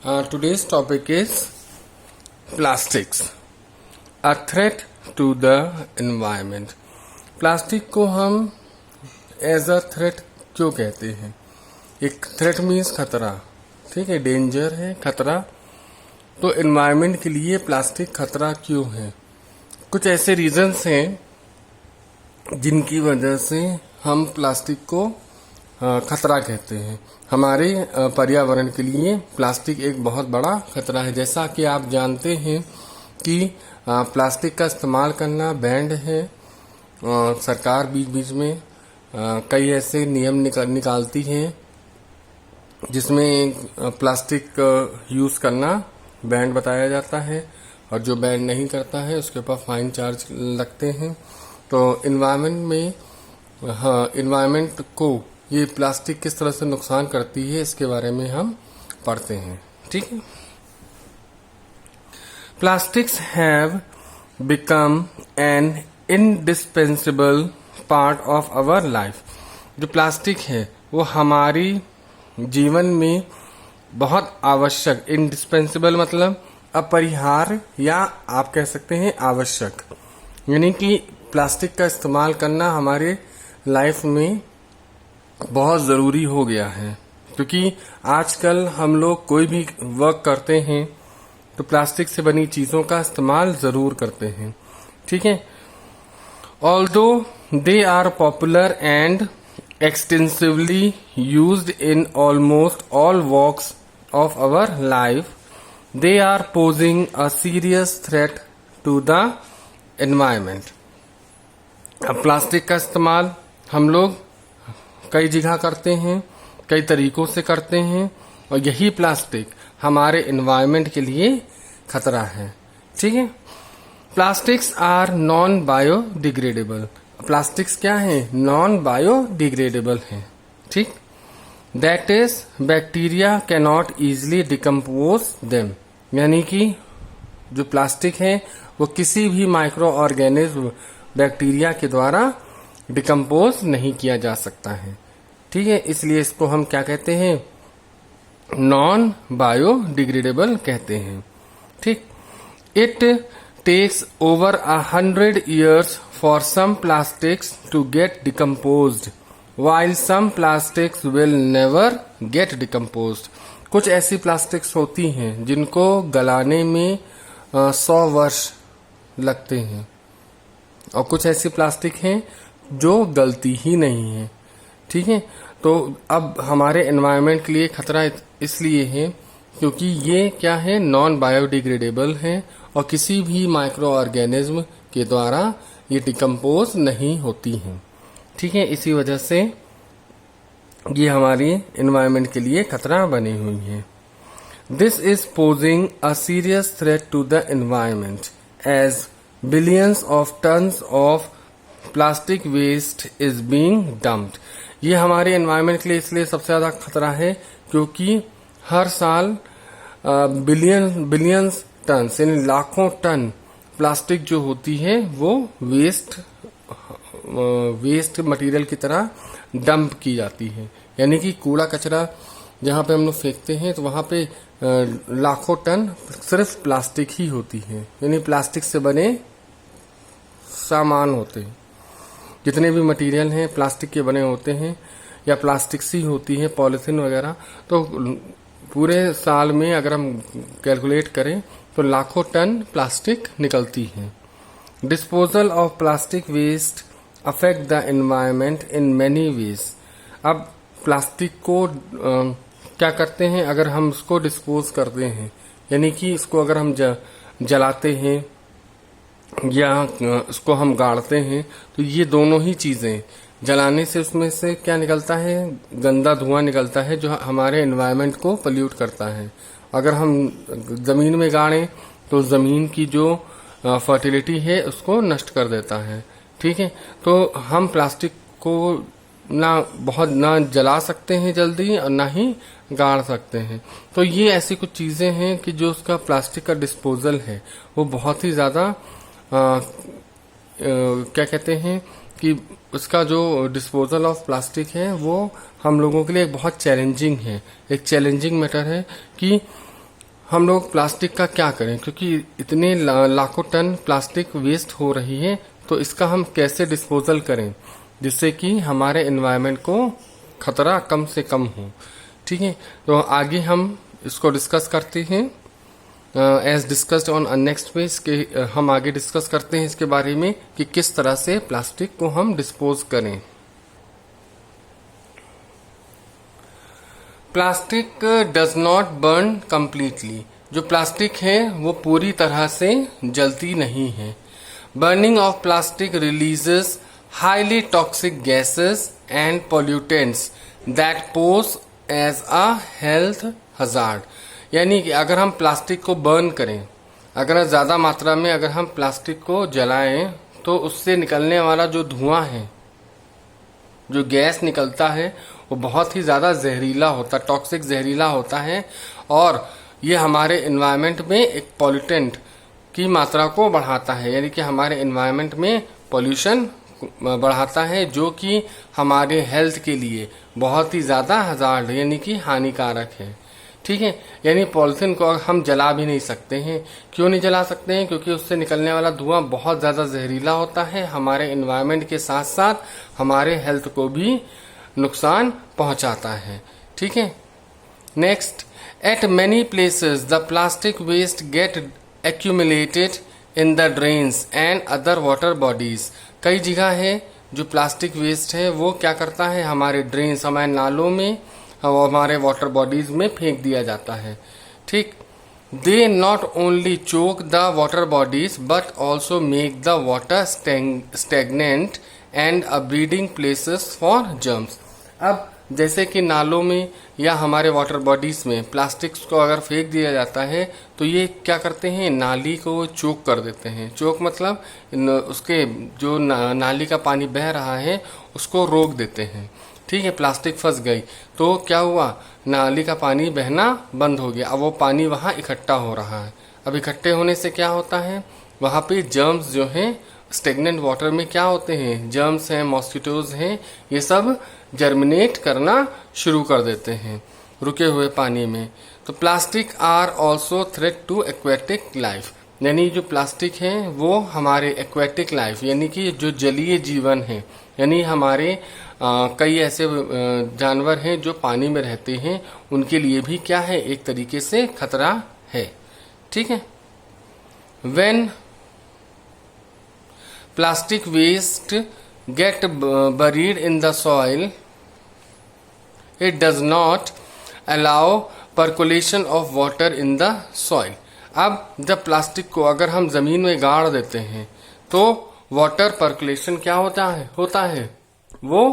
Today's topic is plastics, a threat to the environment. Plastic को हम as a threat क्यों कहते हैं? एक थ्रेट मीन्स खतरा, ठीक है, डेंजर है, खतरा। तो एनवायरनमेंट के लिए प्लास्टिक खतरा क्यों है? कुछ ऐसे रीजंस हैं जिनकी वजह से हम प्लास्टिक को खतरा कहते हैं। हमारे पर्यावरण के लिए प्लास्टिक एक बहुत बड़ा खतरा है। जैसा कि आप जानते हैं कि प्लास्टिक का इस्तेमाल करना बैंड है। सरकार बीच बीच में कई ऐसे नियम निकालती है जिसमें प्लास्टिक यूज करना बैंड बताया जाता है, और जो बैंड नहीं करता है उसके ऊपर फाइन चार्ज लगते हैं। तो इन्वायरमेंट को ये प्लास्टिक किस तरह से नुकसान करती है इसके बारे में हम पढ़ते हैं, ठीक है। Plastics have become an indispensable part of our life. जो प्लास्टिक है वो हमारी जीवन में बहुत आवश्यक, इंडिस्पेंसिबल मतलब अपरिहार्य, या आप कह सकते हैं आवश्यक, यानी कि प्लास्टिक का इस्तेमाल करना हमारे लाइफ में बहुत ज़रूरी हो गया है। क्योंकि आजकल हम लोग कोई भी वर्क करते हैं तो प्लास्टिक से बनी चीज़ों का इस्तेमाल ज़रूर करते हैं, ठीक है। Although they are popular and extensively used in almost all walks of our life, they are posing a serious threat to the environment. अब प्लास्टिक का इस्तेमाल हम लोग कई जगह करते हैं, कई तरीकों से करते हैं, और यही प्लास्टिक हमारे एनवायरनमेंट के लिए खतरा है, ठीक है। Plastics are non biodegradable. Plastics क्या है? नॉन बायोडिग्रेडेबल है, ठीक। That is bacteria can not easily decompose them, यानी कि जो प्लास्टिक है वो किसी भी माइक्रो ऑर्गेनिज्म बैक्टीरिया के द्वारा डिकम्पोज नहीं किया जा सकता है, ठीक है। इसलिए इसको हम क्या कहते हैं? नॉन बायोडिग्रेडेबल कहते हैं, ठीक। It takes over 100 years for some plastics to get decomposed, while some plastics will never get decomposed. कुछ ऐसी प्लास्टिक्स होती हैं जिनको गलाने में 100 वर्ष लगते हैं, और कुछ ऐसी प्लास्टिक हैं जो गलती ही नहीं है, ठीक है। तो अब हमारे एनवायरनमेंट के लिए खतरा इसलिए है क्योंकि ये क्या है? नॉन बायोडिग्रेडेबल है, और किसी भी माइक्रो ऑर्गेनिज्म के द्वारा ये डिकम्पोज नहीं होती हैं, ठीक है। इसी वजह से ये हमारी एनवायरनमेंट के लिए खतरा बनी हुई है। This is posing a serious threat to the environment as billions of tons of plastic waste is being dumped. ये हमारे एनवायरनमेंट के लिए इसलिए सबसे ज्यादा खतरा है क्योंकि हर साल बिलियंस टन यानी लाखों टन प्लास्टिक जो होती है वो वेस्ट मटेरियल की तरह डंप की जाती है। यानी कि कूड़ा कचरा जहाँ पे हम लोग फेंकते हैं तो वहाँ पे लाखों टन सिर्फ प्लास्टिक ही होती है, यानी प्लास्टिक से बने सामान होते हैं। जितने भी मटेरियल हैं प्लास्टिक के बने होते हैं, या प्लास्टिक सी होती है, पॉलिथीन वगैरह। तो पूरे साल में अगर हम कैलकुलेट करें तो लाखों टन प्लास्टिक निकलती है। Disposal of plastic waste affect the environment in many ways. अब प्लास्टिक को क्या करते हैं? अगर हम उसको डिस्पोज करते हैं, यानी कि इसको अगर हम जलाते हैं या उसको हम गाड़ते हैं, तो ये दोनों ही चीजें, जलाने से उसमें से क्या निकलता है? गंदा धुआं निकलता है जो हमारे एनवायरनमेंट को पोल्यूट करता है। अगर हम जमीन में गाड़ें तो जमीन की जो फर्टिलिटी है उसको नष्ट कर देता है, ठीक है। तो हम प्लास्टिक को ना जला सकते हैं जल्दी, और ना ही गाड़ सकते हैं। तो ये ऐसी कुछ चीजें हैं कि जो उसका प्लास्टिक का डिस्पोजल है वो बहुत ही ज्यादा क्या कहते हैं कि उसका जो डिस्पोजल ऑफ प्लास्टिक है वो हम लोगों के लिए बहुत चैलेंजिंग है। एक चैलेंजिंग मैटर है कि हम लोग प्लास्टिक का क्या करें, क्योंकि इतने लाखों टन प्लास्टिक वेस्ट हो रही है, तो इसका हम कैसे डिस्पोजल करें जिससे कि हमारे एनवायरनमेंट को खतरा कम से कम हो। ठीक है, तो आगे हम इसको डिस्कस करते हैं। As discussed on next page के हम आगे डिस्कस करते हैं इसके बारे में कि किस तरह से प्लास्टिक को हम डिस्पोज करें। Plastic does not burn completely. जो प्लास्टिक है वो पूरी तरह से जलती नहीं है। Burning of plastic releases highly toxic gases and pollutants that pose as a health hazard. यानी कि अगर हम प्लास्टिक को बर्न करें, अगर ज्यादा मात्रा में अगर हम प्लास्टिक को जलाएं, तो उससे निकलने वाला जो धुआं है, जो गैस निकलता है, वो बहुत ही ज्यादा जहरीला होता, टॉक्सिक जहरीला होता है, और ये हमारे एनवायरनमेंट में एक पॉल्यूटेंट की मात्रा को बढ़ाता है, यानी कि हमारे एनवायरनमेंट में पोल्यूशन बढ़ाता है, जो कि हमारे हेल्थ के लिए बहुत ही ज्यादा हजार्ड यानी कि हानिकारक है। ठीक है, यानी पॉलिथीन को हम जला भी नहीं सकते हैं। क्यों नहीं जला सकते हैं? क्योंकि उससे निकलने वाला धुआं बहुत ज्यादा जहरीला होता है, हमारे एनवायरनमेंट के साथ साथ हमारे हेल्थ को भी नुकसान पहुंचाता है। ठीक है, next, at many places the plastic waste get accumulated in the drains and other water bodies. कई जगह है जो प्लास्टिक वेस्ट है वो क्या करता है, हमारे ड्रेन्स, हमारे नालों में, हमारे वाटर बॉडीज में फेंक दिया जाता है। ठीक, they not only choke the water bodies but also make the water stagnant and a breeding places for germs. अब जैसे कि नालों में या हमारे वाटर बॉडीज में प्लास्टिक्स को अगर फेंक दिया जाता है, तो ये क्या करते हैं, नाली को चोक कर देते हैं। चोक मतलब उसके जो नाली का पानी बह रहा है उसको रोक देते हैं। ठीक है, प्लास्टिक फंस गई तो क्या हुआ, नाली का पानी बहना बंद हो गया। अब वो पानी वहां इकट्ठा हो रहा है। अब इकट्ठे होने से क्या होता है, वहां पे जर्म्स जो हैं, स्टेगनेंट वाटर में क्या होते हैं, जर्म्स हैं, मॉस्किटोज हैं, ये सब जर्मिनेट करना शुरू कर देते हैं रुके हुए पानी में। तो plastic are also threat to aquatic life. यानी जो प्लास्टिक है वो हमारे एक्वेटिक लाइफ यानी कि जो जलीय जीवन है, यानी हमारे कई ऐसे जानवर हैं जो पानी में रहते हैं, उनके लिए भी क्या है, एक तरीके से खतरा है। ठीक है, when plastic waste get buried in the soil, it does not allow percolation of water in the soil. अब जब प्लास्टिक को अगर हम जमीन में गाड़ देते हैं तो वाटर पर्कुलेशन क्या होता है वो